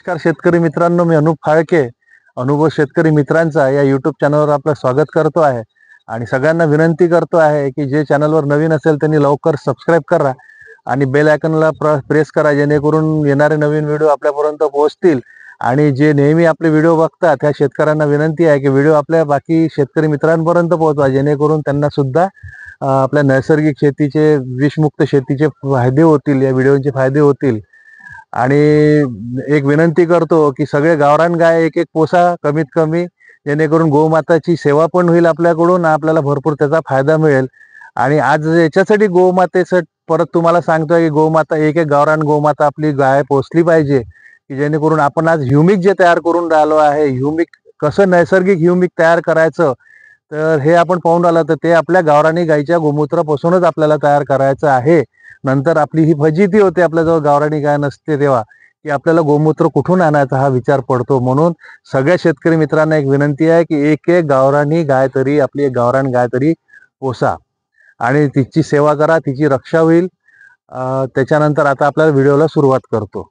नमस्कार शेतकरी मित्रांनो, मी अनुप फाळके अनुभव शेतकरी मित्रांचा या यूट्यूब चॅनलवर आपलं स्वागत करतो आहे. आणि सगळ्यांना विनंती करतो आहे की जे चॅनलवर नवीन असेल त्यांनी लवकर सबस्क्राईब करा आणि बेल आयकॉनला प्रेस करा, जेणेकरून येणारे नवीन व्हिडिओ आपल्यापर्यंत पोहोचतील. आणि जे नेहमी आपले व्हिडिओ बघतात त्या शेतकऱ्यांना विनंती आहे की व्हिडिओ आपल्या बाकी शेतकरी मित्रांपर्यंत पोहोचवा, जेणेकरून त्यांना सुद्धा आपल्या नैसर्गिक शेतीचे, विषमुक्त शेतीचे फायदे होतील, या व्हिडिओचे फायदे होतील. आणि एक विनंती करतो की सगळे गावरान गाय एक एक पोसा कमीत कमी, जेणेकरून गोमाताची सेवा पण होईल आपल्याकडून, आपल्याला भरपूर त्याचा फायदा मिळेल. आणि आज याच्यासाठी गोमातेचं परत तुम्हाला सांगतोय की गोमाता एक एक गावरान गोमाता आपली गाय पोचली पाहिजे, की जेणेकरून आपण आज ह्युमिक जे तयार करून राहिलो आहे, ह्युमिक कसं नैसर्गिक ह्युमिक तयार करायचं, तर हे आपण पाहून राहिलं. तर ते आपल्या गावरानी गायीच्या गोमूत्रापासूनच आपल्याला तयार करायचं आहे. नंतर आपली ही फजिती होते, आपल्याजवळ गावरानी गाय नसते तेव्हा, की आपल्याला गोमूत्र कुठून आणायचा हा विचार पडतो. म्हणून सगळ्या शेतकरी मित्रांना एक विनंती आहे की एक एक गावरानी गाय तरी, आपली एक गावरान गाय तरी पोसा आणि तिची सेवा करा, तिची रक्षा होईल. त्याच्यानंतर आता आपल्याला व्हिडिओला सुरुवात करतो.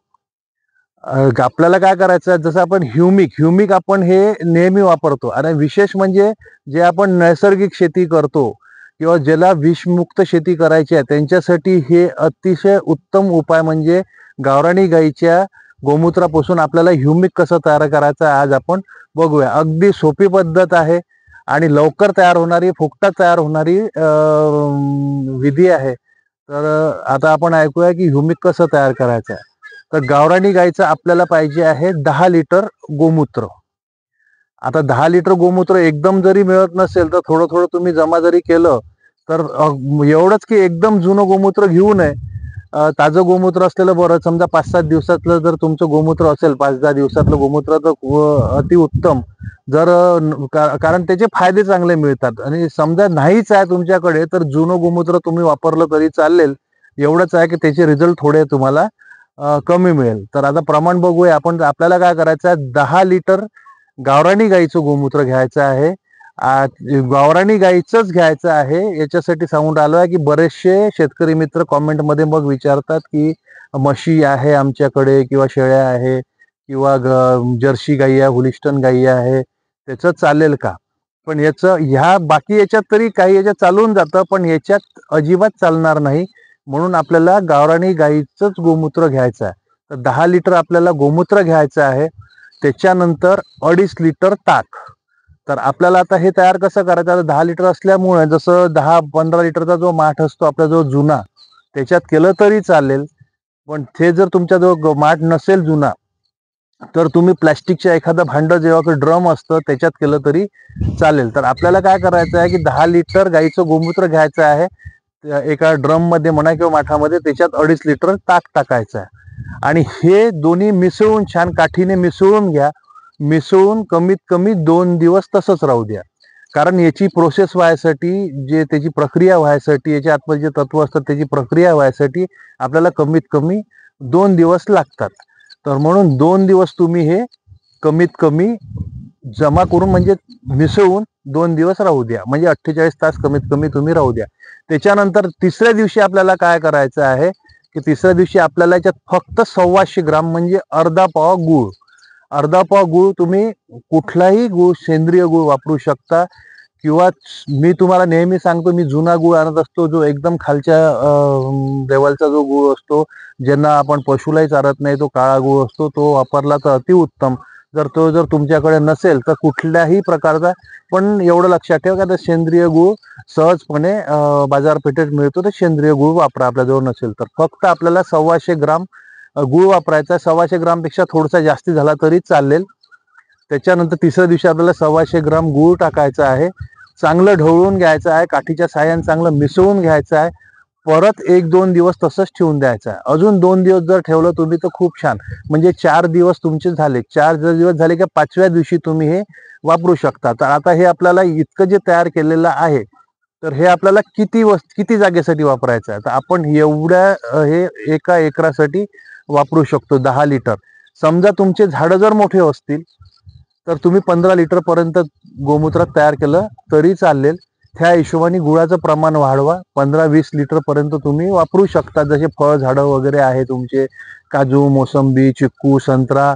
आपल्याला काय करायचं, जसं आपण ह्युमिक आपण हे नेहमी वापरतो. आणि विशेष म्हणजे जे आपण नैसर्गिक शेती करतो किंवा ज्याला विषमुक्त शेती करायची आहे त्यांच्यासाठी हे अतिशय उत्तम उपाय म्हणजे गावरानी गाईच्या गोमूत्रापासून आपल्याला ह्युमिक कसं तयार करायचं आज आपण बघूया. अगदी सोपी पद्धत आहे आणि लवकर तयार होणारी, फुकटात तयार होणारी विधी आहे. तर आता आपण ऐकूया की ह्युमिक कसं तयार करायचं आहे. तर गावरानी गाईचं आपल्याला पाहिजे आहे 10 लिटर गोमूत्र. आता 10 लिटर गोमूत्र एकदम जरी मिळत नसेल तर थोडं थोडं तुम्ही जमा जरी केलं तर एवढंच की एकदम जुनं गोमूत्र घेऊ नये. ताजं गोमूत्र असलेलं बरं. समजा 5-7 दिवसातलं जर तुमचं गोमूत्र असेल, 5-10 दिवसातलं गोमूत्र, तर अतिउत्तम. जर कारण त्याचे फायदे चांगले मिळतात. आणि समजा नाहीच आहे तुमच्याकडे तर जुनं गोमूत्र तुम्ही वापरलं तरी चालेल. एवढंच आहे की त्याचे रिझल्ट थोडे तुम्हाला कमी मिळेल. तर आता प्रमाण बघूया आपण. आपल्याला काय करायचं आहे, 10 लिटर गावरानी गाईचं गोमूत्र घ्यायचं आहे. गावरानी गाईचंच घ्यायचं आहे. याच्यासाठी सांगून राहिलो आहे की बरेचसे शेतकरी मित्र कॉमेंटमध्ये मग विचारतात की म्हशी आहे आमच्याकडे किंवा शेळ्या आहे किंवा जर्सी गाई आहे, हुलिस्टन गाई आहे, त्याचं चालेल का. पण याचं ह्या बाकी याच्यात तरी काही याच्यात चालून जातं, पण याच्यात अजिबात चालणार नाही. म्हणून आपल्याला गावरानी गाईचंच गोमूत्र घ्यायचं आहे. तर 10 लिटर आपल्याला गोमूत्र घ्यायचं आहे. त्याच्यानंतर 2.5 लिटर ताक. तर आपल्याला आता हे तयार कसं करायचं, आता 10 लिटर असल्यामुळे जसं 10-15 लिटरचा जो माठ असतो आपला जो जुना, त्याच्यात केलं तरी चालेल. पण ते जर तुमच्याजवळ माठ नसेल जुना तर तुम्ही प्लॅस्टिकच्या एखादं भांडं जेव्हा ड्रम असतं त्याच्यात केलं तरी चालेल. तर आपल्याला काय करायचं आहे की 10 लिटर गाईचं गोमूत्र घ्यायचं आहे एका ड्रम मध्ये म्हणा किंवा माठामध्ये, त्याच्यात 2.5 लिटर ताक टाकायचं आहे. आणि हे दोन्ही मिसळून छान काठीने मिसळून घ्या. मिसळून कमीत कमी 2 दिवस तसंच राहू द्या. कारण याची प्रोसेस व्हायसाठी, जे त्याची प्रक्रिया व्हायसाठी, याच्या आतमध्ये जे तत्व असतात त्याची प्रक्रिया व्हायसाठी आपल्याला कमीत कमी 2 दिवस लागतात. तर म्हणून 2 दिवस तुम्ही हे कमीत कमी जमा करून म्हणजे मिसळून 2 दिवस राहू द्या. म्हणजे 48 तास कमीत कमी तुम्ही राहू द्या. त्याच्यानंतर तिसऱ्या दिवशी आपल्याला काय करायचं आहे की तिसऱ्या दिवशी आपल्याला याच्यात फक्त 125 ग्राम म्हणजे अर्धा पाव गूळ तुम्ही कुठलाही गूळ, सेंद्रिय गूळ वापरू शकता. किंवा मी तुम्हाला नेहमी सांगतो, मी जुना गूळ आणत असतो, जो एकदम खालच्या लेवलचा जो गूळ असतो, ज्यांना आपण पशुलाही चारत नाही, तो काळा गूळ असतो, तो वापरला तर अतिउत्तम. जर तुमच्याकडे नसेल तर कुठल्याही प्रकारचा, पण एवढं लक्षात ठेवा का सेंद्रिय गूळ सहजपणे बाजारपेठेत मिळतो, तर सेंद्रिय गूळ वापरा आपल्याजवळ नसेल तर. फक्त आपल्याला 125 ग्राम गूळ वापरायचा. 125 ग्राम पेक्षा थोडासा जास्ती झाला तरी चालेल. त्याच्यानंतर तिसऱ्या दिवशी आपल्याला 125 ग्राम गूळ टाकायचा आहे. चांगलं ढवळून घ्यायचं आहे, काठीच्या साह्याने चांगलं मिसळून घ्यायचं आहे. परत 1-2 दिवस तसंच ठेवून द्यायचं आहे. अजून 2 दिवस जर ठेवलं तुम्ही तर खूप छान. म्हणजे 4 दिवस तुमचे झाले. 4 दिवस झाले की 5व्या दिवशी तुम्ही हे वापरू शकता. तर आता हे आपल्याला इतकं जे तयार केलेलं आहे, तर हे आपल्याला किती जागेसाठी वापरायचं आहे, तर आपण एवढ्या हे एका एकरासाठी वापरू शकतो 10 लिटर. समजा तुमचे झाडं जर मोठे असतील तर तुम्ही 15 लिटर पर्यंत गोमूत्र तयार केलं तरी चालेल. त्या हिशोबाने गुळाचं प्रमाण वाढवा. 15-20 लिटर पर्यंत तुम्ही वापरू शकता. जसे फळ झाडं वगैरे आहे तुमचे, काजू, मोसंबी, चिक्कू, संत्रा,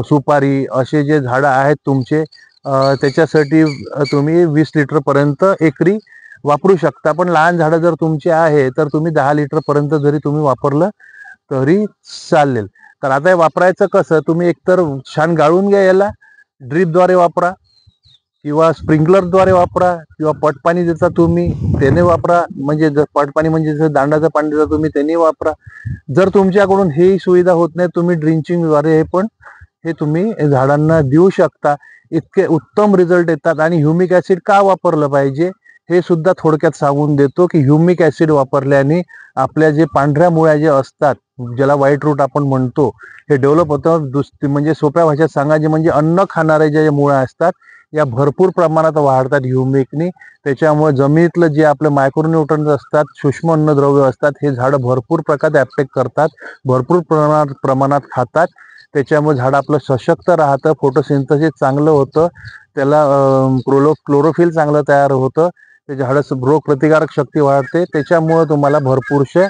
सुपारी असे जे झाडं आहेत तुमचे, त्याच्यासाठी तुम्ही 20 लिटरपर्यंत एकरी वापरू शकता. पण लहान झाडं जर तुमचे आहे तर तुम्ही 10 लिटरपर्यंत जरी तुम्ही वापरलं तरी चालेल. तर आता हे वापरायचं कसं, तुम्ही एकतर छान गाळून घ्या, याला ड्रीपद्वारे वापरा किंवा स्प्रिंकलरद्वारे वापरा किंवा पटपाणी देता तुम्ही त्याने वापरा. म्हणजे जर पटपाणी म्हणजे जर दांडाचं पाणी देता तुम्ही त्याने वापरा. जर तुमच्याकडून ही सुविधा होत नाही, तुम्ही ड्रिंचिंगद्वारे हे पण हे तुम्ही झाडांना देऊ शकता. इतके उत्तम रिझल्ट येतात. आणि ह्युमिक ऍसिड का वापरलं पाहिजे हे सुद्धा थोडक्यात सांगून देतो की ह्युमिक ऍसिड वापरल्याने आपल्या जे पांढऱ्या मुळ्या जे असतात, ज्याला व्हाईट रूट आपण म्हणतो, हे डेव्हलप होतं. म्हणजे सोप्या भाषेत सांगायचे म्हणजे अन्न खाणारे जे मुळ्या असतात या भरपूर प्रमाणात वाढतात ह्युमिकनी. त्याच्यामुळे जमिनीतलं जे आपले मायक्रोन्यूट्रन्स असतात, सूक्ष्म अन्नद्रव्य असतात, हे झाडं भरपूर प्रकारे ऍप्टेक करतात, भरपूर प्रमाणात खातात. त्याच्यामुळे झाड आपलं सशक्त राहतं, फोटोसिंथेसिस चांगलं होतं, त्याला क्लोरोफिल चांगलं तयार होतं, ते झाडं रोग प्रतिकारक शक्ती वाढते. त्याच्यामुळे तुम्हाला भरपूरशे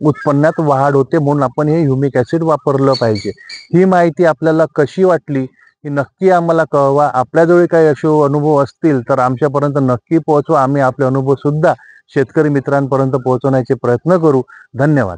उत्पन्नात वाढ होते. म्हणून आपण हे ह्युमिक ऍसिड वापरलं पाहिजे. ही माहिती आपल्याला कशी वाटली ही नक्की आम्हाला कळवा. आपल्याजवळ काही असे अनुभव असतील तर आमच्यापर्यंत नक्की पोहोचवा. आम्ही आपले अनुभव सुद्धा शेतकरी मित्रांपर्यंत पोहोचवण्याचे प्रयत्न करू. धन्यवाद.